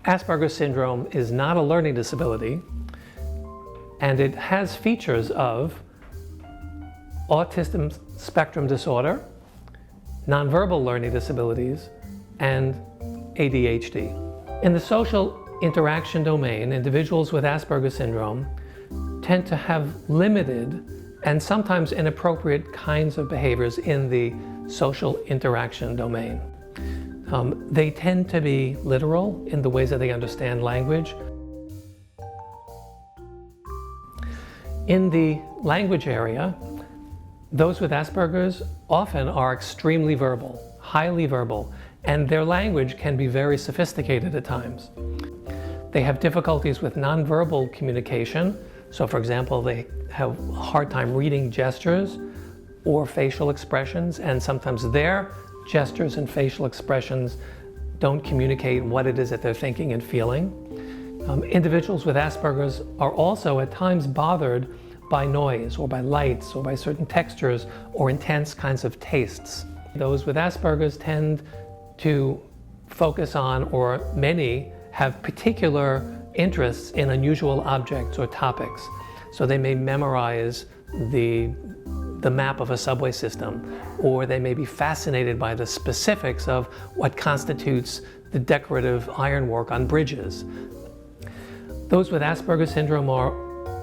Asperger syndrome is not a learning disability, and it has features of autism spectrum disorder, nonverbal learning disabilities, and ADHD. In the social interaction domain, individuals with Asperger syndrome tend to have limited and sometimes inappropriate kinds of behaviors in the social interaction domain. They tend to be literal in the ways that they understand language. In the language area, those with Asperger's often are extremely verbal, highly verbal, and their language can be very sophisticated at times. They have difficulties with nonverbal communication. So for example, they have a hard time reading gestures or facial expressions, and sometimes their gestures and facial expressions don't communicate what it is that they're thinking and feeling. Individuals with Asperger's are also at times bothered by noise or by lights or by certain textures or intense kinds of tastes. Those with Asperger's tend to focus on, or many have particular interests in unusual objects or topics. So they may memorize the map of a subway system, or they may be fascinated by the specifics of what constitutes the decorative ironwork on bridges. Those with Asperger syndrome are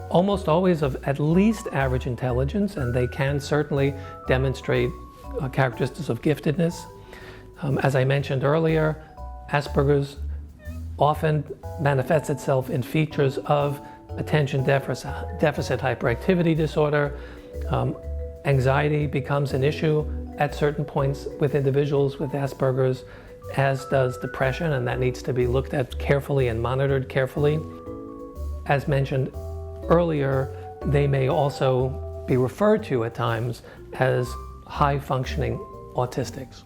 almost always of at least average intelligence, and they can certainly demonstrate characteristics of giftedness. As I mentioned earlier, Asperger's often manifests itself in features of attention deficit hyperactivity disorder. Anxiety becomes an issue at certain points with individuals with Asperger's, as does depression, and that needs to be looked at carefully and monitored carefully. As mentioned earlier, they may also be referred to at times as high-functioning autistics.